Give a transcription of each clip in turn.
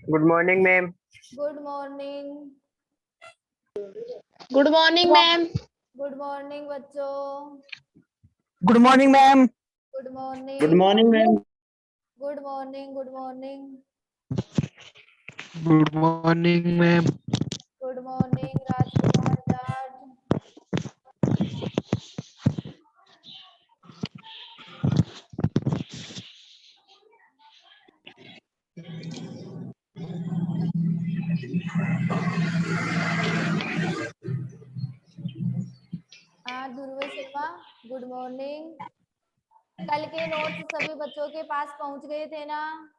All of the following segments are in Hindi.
Good morning ma'am. Good morning. Good morning ma'am. Good morning बच्चों। Good morning ma'am. Good morning. Good morning ma'am. Good morning. Good morning. Good morning ma'am. Good morning Rajkumar Jat. Dhruv Sharma good morning. कल के नोट्स सभी बच्चों के पास पहुंच गए थे ना?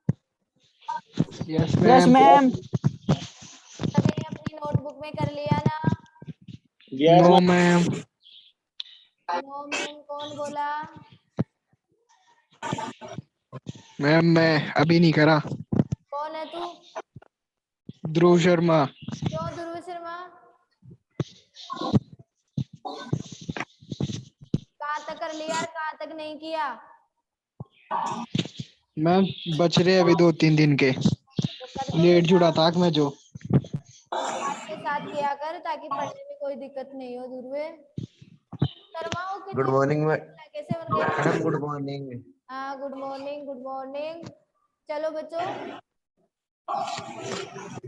Yes yes ma'am. सभी ने अपनी नोटबुक में कर लिया ना? No ma'am. नो मैम कौन बोला? मैम मैं अभी नहीं करा। कौन है तू? ध्रुव शर्मा। क्यों ध्रुव शर्मा? कहाँ तक कर लिया और कहाँ तक नहीं किया? मैम बच रहे अभी 2-3 दिन के। तो कर दो लेट बेटा, जुड़ा था मैं जो। साथ के साथ किया कर ताकि पढ़ने में कोई दिक्कत नहीं हो। ध्रुव शर्मा वो गुड कितने मॉर्निंग कैसे बन गए मैडम। थे? Good morning. हाँ गुड मॉर्निंग। Good morning. चलो बच्चों,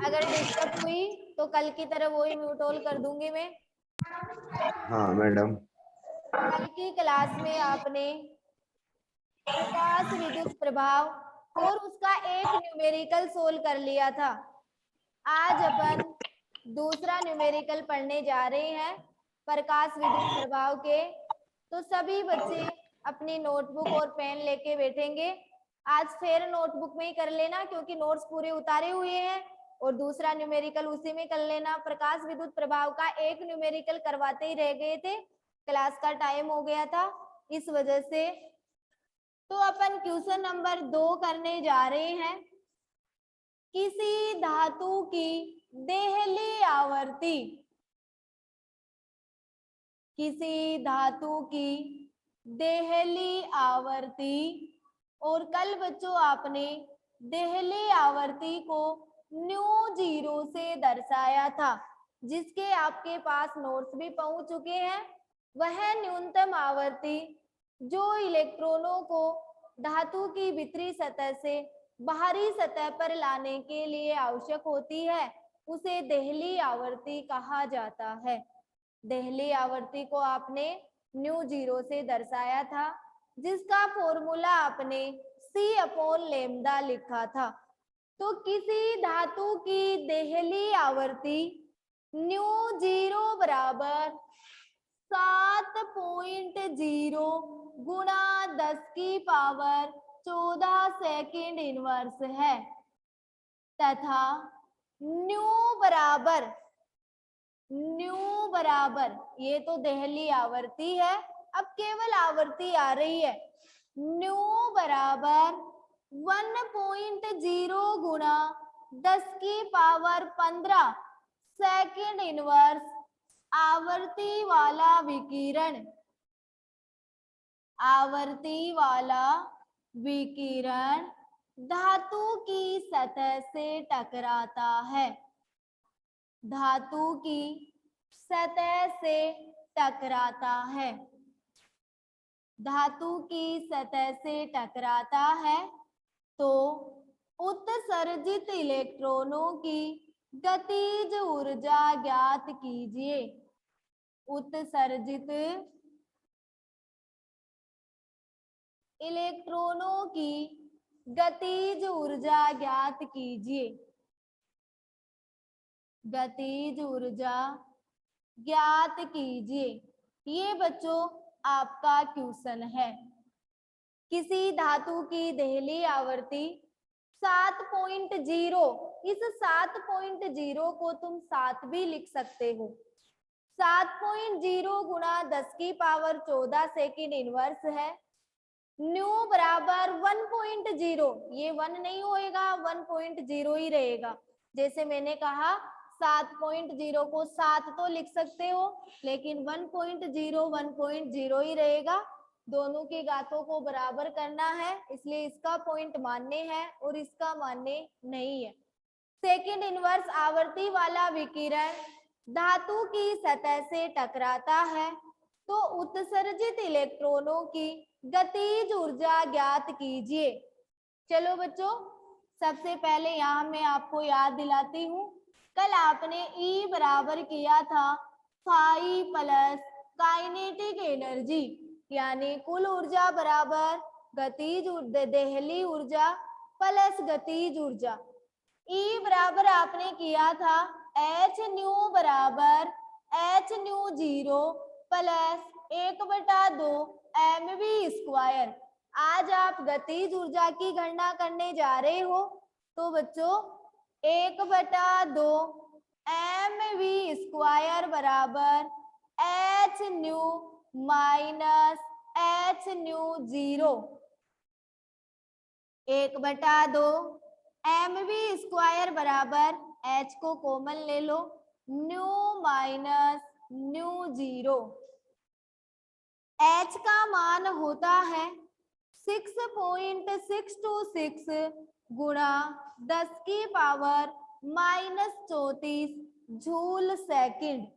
अगर डिस्टर्ब हुई तो कल की तरह वही म्यूट ऑल कर दूंगी मैं। हाँ मैडम। कल की क्लास में आपने प्रकाश विद्युत प्रभाव और उसका एक न्यूमेरिकल सोल्व कर लिया था। आज अपन दूसरा न्यूमेरिकल पढ़ने जा रहे हैं प्रकाश विद्युत प्रभाव के। तो सभी बच्चे अपनी नोटबुक और पेन लेके बैठेंगे। आज फिर नोटबुक में ही कर लेना क्योंकि नोट्स पूरे उतारे हुए हैं, और दूसरा न्यूमेरिकल उसी में कर लेना। प्रकाश विद्युत प्रभाव का एक न्यूमेरिकल करवाते ही रह गए थे, क्लास का टाइम हो गया था इस वजह से। तो अपन क्वेश्चन नंबर 2 करने जा रहे हैं। किसी धातु की देहली आवर्ती, किसी धातु की देहली आवर्ती, और कल बच्चों आपने देहली आवर्ती को ν0 से दर्शाया था, जिसके आपके पास नोट्स भी पहुंच चुके हैं। वह न्यूनतम आवर्ती जो इलेक्ट्रॉनों को धातु की भीतरी सतह से बाहरी सतह पर लाने के लिए आवश्यक होती है, उसे देहली आवर्ती कहा जाता है। देहली आवर्ती को आपने ν0 से दर्शाया था, जिसका फॉर्मूला आपने C/λ लिखा था। तो किसी धातु की देहली आवर्ती ν0 बराबर 7.0 गुणा 10⁻14 सेकेंड इनवर्स है, तथा न्यू बराबर ये तो देहली आवर्ती है, अब केवल आवर्ती आ रही है। न्यू बराबर 1.0 गुणा 10⁻15 सेकेंड इनवर्स आवर्ती वाला विकिरण, आवर्ती वाला विकिरण धातु की सतह से टकराता है, धातु की सतह से टकराता है, धातु की सतह से टकराता है। तो उत्सर्जित इलेक्ट्रॉनों की गतिज ऊर्जा ज्ञात कीजिए। उत्सर्जित इलेक्ट्रॉनों की गतिज ऊर्जा ज्ञात कीजिए। गतिज ऊर्जा ज्ञात कीजिए, ये बच्चों आपका क्वेश्चन है। किसी धातु की देहली आवर्ती 7.0, इस 7.0 को तुम 7 भी लिख सकते हो। 7.0 गुणा 10⁻14 सेकेंड इनवर्स है। न्यू बराबर 1.0, ये 1 नहीं होएगा, 1.0 ही रहेगा। जैसे मैंने कहा 7.0 को 7 तो लिख सकते हो, लेकिन 1.0 1.0 ही रहेगा। दोनों की घातों को बराबर करना है, इसलिए इसका पॉइंट मान्य है और इसका मान्य नहीं है। सेकंड इनवर्स आवर्ती वाला विकिरण धातु की सतह से टकराता है तो उत्सर्जित इलेक्ट्रॉनों की गतिज ऊर्जा ज्ञात कीजिए। चलो बच्चों, सबसे पहले यहाँ मैं आपको याद दिलाती हूँ, कल आपने E बराबर किया था फाई प्लस काइनेटिक एनर्जी, यानी कुल ऊर्जा बराबर गतिज देहली ऊर्जा प्लस गतिज ऊर्जा। E बराबर आपने किया था H न्यू बराबर H न्यू 0 प्लस 1/2 mv²। आज आप गतिज ऊर्जा की गणना करने जा रहे हो, तो बच्चों 1/2 mv² बराबर H new minus H new 0। 1/2 mv² बराबर H को कॉमन ले लो, न्यू माइनस न्यू 0। H का मान होता है 6.626 गुणा 10⁻⁻34 जूल सेकंड।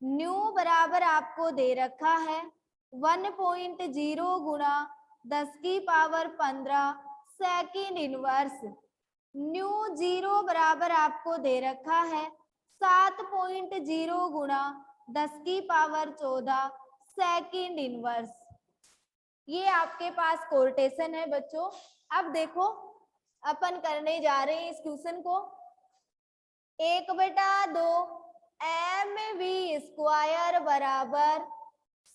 न्यू बराबर आपको दे रखा है 1.0 गुणा 10⁻15 सेकंड इनवर्स। न्यू 0 बराबर आपको दे रखा है 7.0 गुणा 10⁻14 सेकंड इनवर्स। ये आपके पास कोटेशन है बच्चों। अब देखो, अपन करने जा रहे हैं इस क्वेश्चन को। 1/2 mv² बराबर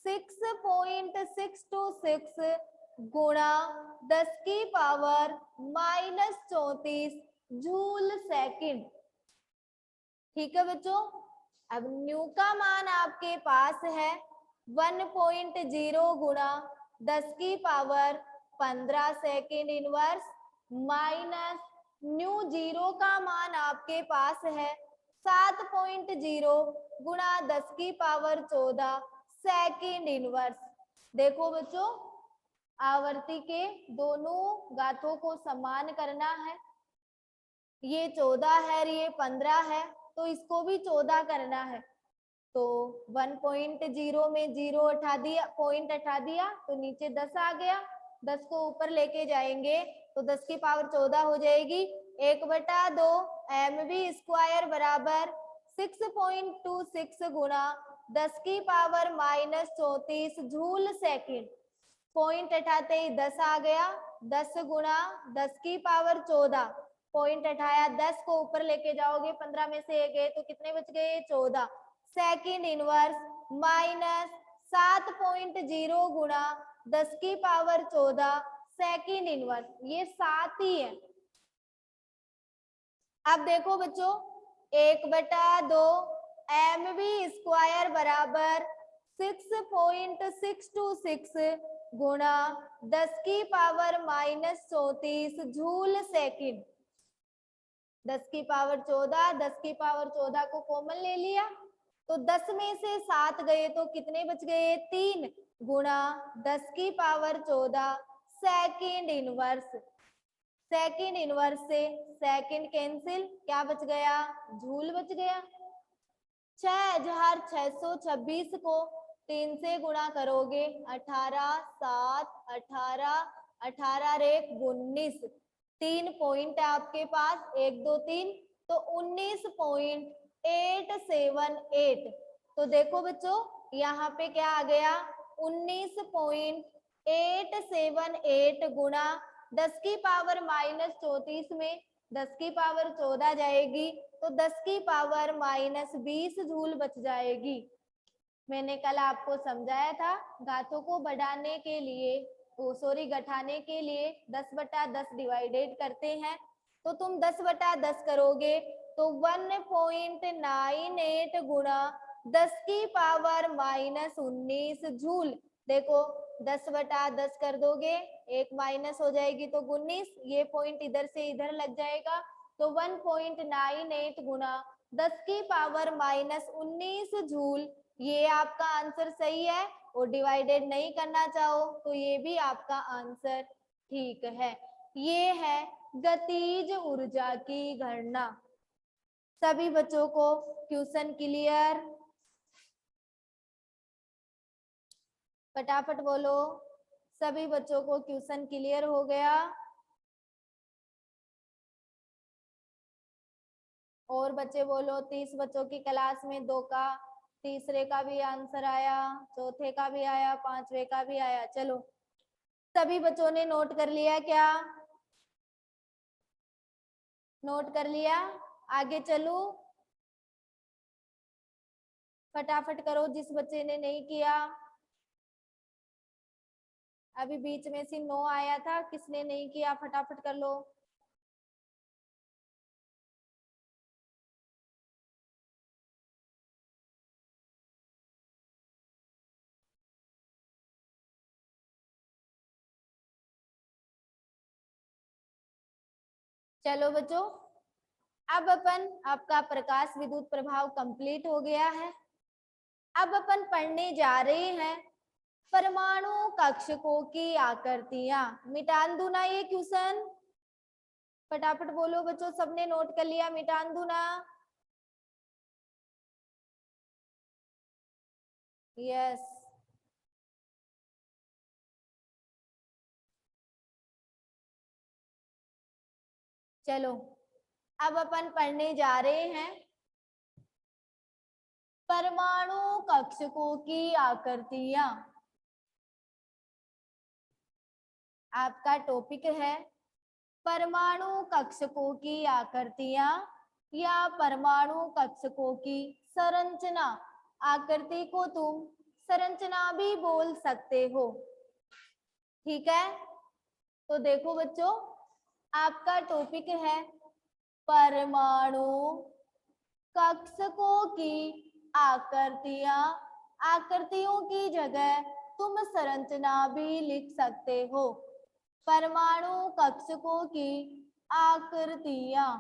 6.626 गुणा 10⁻⁻34 जूल सेकंड। ठीक है बच्चों, अब न्यू का मान आपके पास है 1.0 गुणा 10⁻15 सेकंड इनवर्स माइनस न्यू 0 का मान आपके पास है 7.0 गुणा 10⁻14 सेकंड इनवर्स। देखो बच्चों, आवर्ती के दोनों घातों को समान करना है। ये 14 है, ये 15 है, तो इसको भी 14 करना है। तो 1.0 में 0 हटा दिया, पॉइंट हटा दिया, तो नीचे 10 आ गया। 10 को ऊपर लेके जाएंगे तो 10⁻14 हो जाएगी। 1/2 mv² बराबर 6.26 गुणा 10⁻⁻34 जूल सेकंड। पॉइंट हटाते ही 10 आ गया, 10 गुणा 10⁻14, पॉइंट हटाया, 10 को ऊपर लेके जाओगे, 15 में से 1 गए तो कितने बच गए? 14 सेकंड इनवर्स माइनस 7.0 गुणा 10⁻14 सेकंड इनवर्स। ये 7 ही है। अब देखो बच्चों, 1/2 mv² बराबर 6.626 गुणा 10⁻⁻34 जूल सेकंड। 10⁻14, 10⁻14 को कॉमन ले लिया, तो 10 में से 7 गए तो कितने बच गए? 3 गुणा 10⁻14 सेकंड इनवर्स। सेकंड इनवर्स से सेकंड कैंसिल, क्या बच गया? जूल बच गया। 6626 को 3 से गुणा करोगे, 18 7 18 18 रेख 19, 3 पॉइंट है आपके पास, 1 2 3, तो 19.878। तो देखो बच्चों, यहाँ पे क्या आ गया? 19.878 गुणा 10⁻⁻34 में 10⁻14 जाएगी तो 10⁻⁻20 जूल बच जाएगी। मैंने कल आपको समझाया था, घातों को बढ़ाने के लिए, घटाने के लिए 10/10 डिवाइडेड करते हैं। तो तुम 10/10 करोगे तो 1.98 गुणा 10⁻⁻19 जूल। देखो 10/10 कर दोगे, एक माइनस हो जाएगी तो 19, ये पॉइंट इधर से इधर लग जाएगा, तो 1.98 गुणा 10⁻⁻19 जूल। ये आपका आंसर सही है, और डिवाइडेड नहीं करना चाहो तो ये भी आपका आंसर ठीक है। ये है गतिज ऊर्जा की गणना। सभी बच्चों को क्वेश्चन क्लियर? फटाफट बोलो, सभी बच्चों को क्वेश्चन क्लियर हो गया? और बच्चे बोलो, 30 बच्चों की क्लास में 2 का, तीसरे का भी आंसर आया, चौथे का भी आया, पांचवे का भी आया। चलो, सभी बच्चों ने नोट कर लिया क्या? नोट कर लिया? आगे चलूं? फटाफट करो जिस बच्चे ने नहीं किया। अभी बीच में से 9 आया था, किसने नहीं किया? फटाफट कर लो। चलो बच्चों, अब अपन आपका प्रकाश विद्युत प्रभाव कंप्लीट हो गया है। अब अपन पढ़ने जा रहे हैं परमाणु कक्षकों की आकृतियां। मिटान दूं ना ये क्वेश्चन? फटाफट बोलो बच्चों, सबने नोट कर लिया? मिटान दूं ना? यस। चलो, अब अपन पढ़ने जा रहे हैं परमाणु कक्षकों की आकृतियां। आपका टॉपिक है परमाणु कक्षकों की आकृतियां या परमाणु कक्षकों की संरचना। आकृति को तुम संरचना भी बोल सकते हो, ठीक है? तो देखो बच्चों, आपका टॉपिक है परमाणु कक्षकों की आकृतियां। आकृतियों की जगह तुम संरचना भी लिख सकते हो। परमाणु कक्षकों की आकृतियां।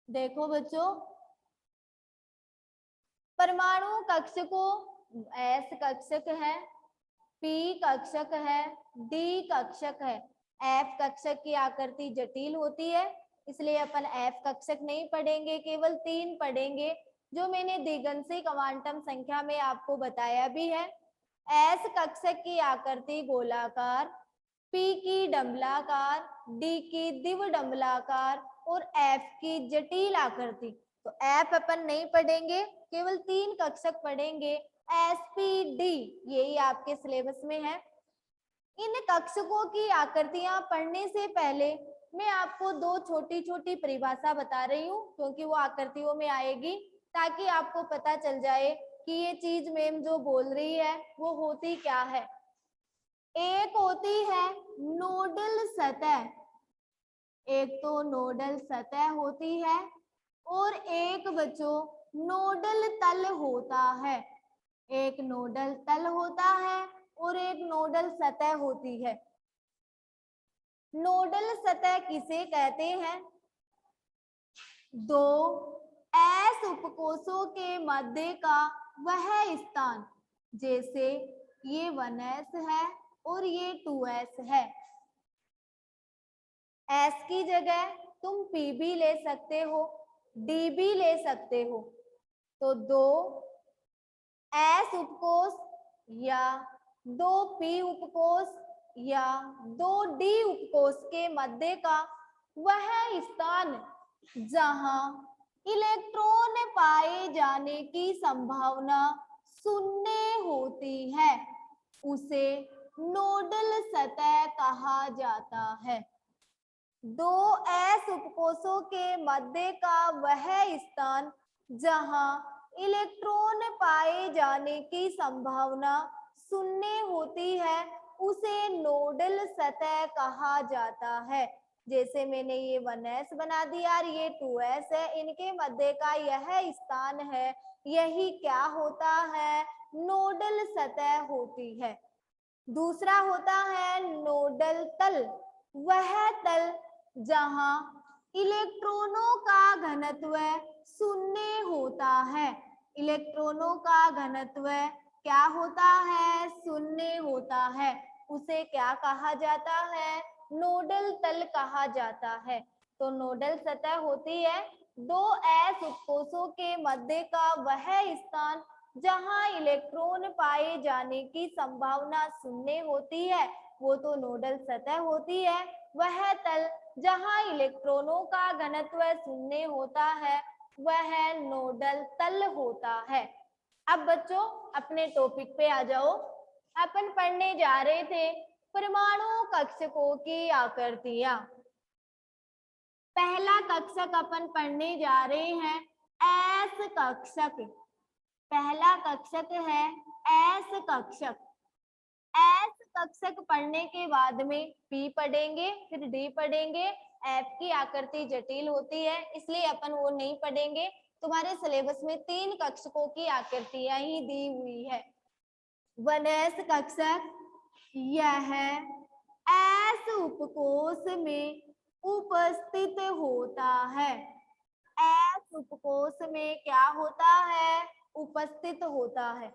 देखो बच्चों, परमाणु कक्षकों, एस कक्षक है, पी कक्षक है, डी कक्षक है। एफ कक्षक की आकृति जटिल होती है, इसलिए अपन एफ कक्षक नहीं पढ़ेंगे, केवल 3 पढ़ेंगे, जो मैंने दिगंशी क्वांटम संख्या में आपको बताया भी है। एस कक्षक की आकृति गोलाकार, पी की डंबलाकार, डी की द्विडंबलाकार और एफ की जटिल आकृति। तो एफ अपन नहीं पढ़ेंगे, केवल 3 कक्षक पढ़ेंगे, एस पी डी, यही आपके सिलेबस में है। इन कक्षकों की आकृतियां पढ़ने से पहले मैं आपको 2 छोटी छोटी परिभाषा बता रही हूँ, क्योंकि वो आकृतियों में आएगी, ताकि आपको पता चल जाए कि ये चीज मैम जो बोल रही है वो होती क्या है। एक होती है नोडल सतह, एक तो नोडल सतह होती है, और एक बच्चों नोडल तल होता है। एक नोडल तल होता है और एक नोडल सतह होती है। नोडल सतह किसे कहते हैं? 2 एस उपकोषों के मध्य का वह स्थान, जैसे ये 1s है और ये 2s है। एस की जगह तुम पी भी ले सकते हो, डी भी ले सकते हो। तो 2 एस उपकोष या 2 पी उपकोष या 2 डी उपकोष के मध्य का वह स्थान जहां इलेक्ट्रॉन पाए जाने की संभावना 0 होती है, उसे नोडल सतह कहा जाता है। 2 एस उपकोषों के मध्य का वह स्थान जहां इलेक्ट्रॉन पाए जाने की संभावना 0 होती है, उसे नोडल सतह कहा जाता है। जैसे मैंने ये 1s बना दिया और ये 2s है, इनके मध्य का यह स्थान है, यही क्या होता है? नोडल सतह होती है। दूसरा होता है नोडल तल, वह तल जहां इलेक्ट्रॉनों का घनत्व 0 होता है। इलेक्ट्रॉनों का घनत्व क्या होता है? 0 होता है। उसे क्या कहा जाता है? नोडल तल कहा जाता है। तो नोडल सतह होती है दो ऐसे उपकोषों के मध्य का वह स्थान जहां इलेक्ट्रॉन पाए जाने की संभावना शून्य होती है, वो तो नोडल सतह होती है। वह तल जहां इलेक्ट्रॉनों का घनत्व शून्य होता है, वह नोडल तल होता है। अब बच्चों अपने टॉपिक पे आ जाओ। अपन पढ़ने जा रहे थे परमाणु कक्षकों की आकृतियां। पहला कक्षक अपन पढ़ने जा रहे हैं एस कक्षक। पहला कक्षक है एस कक्षक। एस कक्षक पढ़ने के बाद में पी पढ़ेंगे, फिर डी पढ़ेंगे। एफ की आकृति जटिल होती है इसलिए अपन वो नहीं पढ़ेंगे। तुम्हारे सिलेबस में 3 कक्षकों की आकृतियां ही दी हुई है। 1s कक्षक, यह एस उपकोष में उपस्थित होता है। एस उपकोष में क्या होता है? उपस्थित होता है।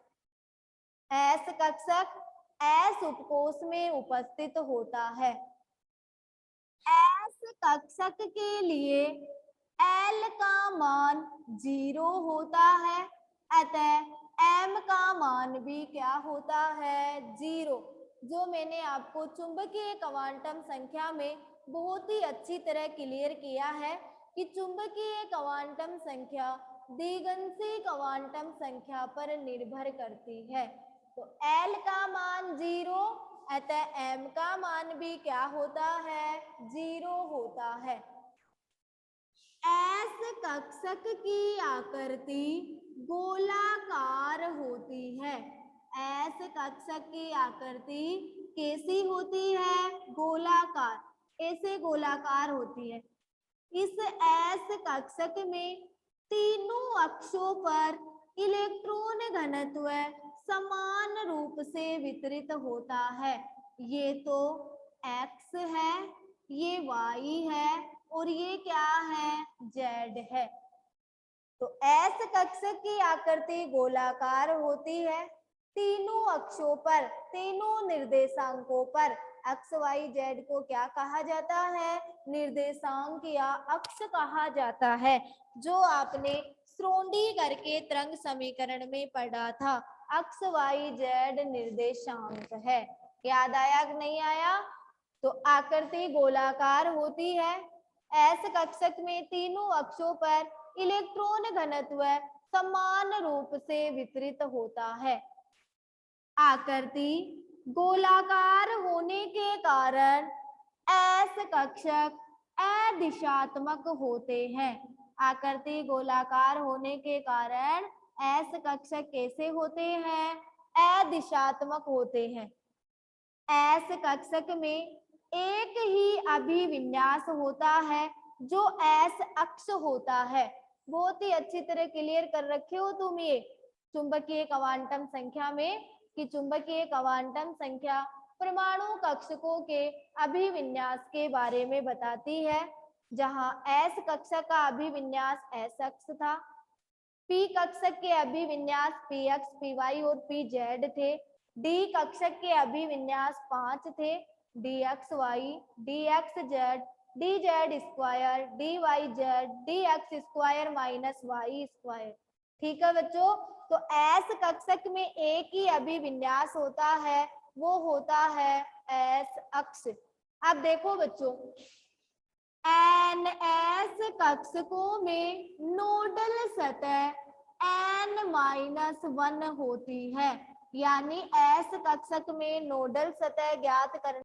एस कक्षक एस उपकोष में उपस्थित होता है। एस कक्षक के लिए L का मान 0 होता है, अतः M का मान भी क्या होता है? 0। जो मैंने आपको चुंबकीय क्वांटम संख्या में बहुत ही अच्छी तरह क्लियर किया है कि चुंबकीय क्वांटम संख्या दिगंशी क्वांटम संख्या पर निर्भर करती है। तो L का मान 0, अतः M का मान भी क्या होता है? 0 होता है। एस कक्षक की आकृति गोलाकार होती है। एस कक्षक की आकृति कैसी होती है? गोलाकार। ऐसे गोलाकार होती है। इस एस कक्षक में तीनों अक्षों पर इलेक्ट्रॉन घनत्व समान रूप से वितरित होता है। ये तो x है, ये y है और ये क्या है? z है। तो एस कक्षक की आकृति गोलाकार होती है। तीनों अक्षों पर, तीनों निर्देशांकों पर x y z को क्या कहा जाता है? निर्देशांक या अक्ष कहा जाता है। जो आपने श्रोडिंगर के तरंग समीकरण में पढ़ा था, अक्ष y z निर्देशांक है। याद आया कि नहीं आया? तो आकृति गोलाकार होती है। एस कक्षक में तीनों अक्षों पर इलेक्ट्रॉन घनत्व समान रूप से वितरित होता है। आकृति गोलाकार होने के कारण एस कक्षक अदिशात्मक होते हैं। आकृति गोलाकार होने के कारण एस कक्षक कैसे होते हैं? अदिशात्मक होते हैं। एस कक्षक में एक ही अभिविन्यास होता है जो एस अक्ष होता है। बहुत ही अच्छी तरह क्लियर कर रखे हो तुम ये चुंबकीय क्वांटम संख्या में कि चुंबकीय क्वांटम संख्या परमाणु कक्षकों के अभिविन्यास के बारे में बताती है। जहां एस कक्षक का अभिविन्यास एस अक्ष था, पी कक्षक के अभिविन्यास पी एक्स, पी वाई और पी जेड थे। डी कक्षक के अभिविन्यास 5 थे, D X Y, D X Z, D Z square, D Y Z, D X square minus Y square. ठीक है बच्चों? तो एस कक्षक में एक ही अभिविन्यास होता है, वो होता है एस अक्ष। अब देखो बच्चों, एन एस कक्षकों में नोडल सतह n-1 होती है। यानी एस कक्षक में नोडल सतह ज्ञात करने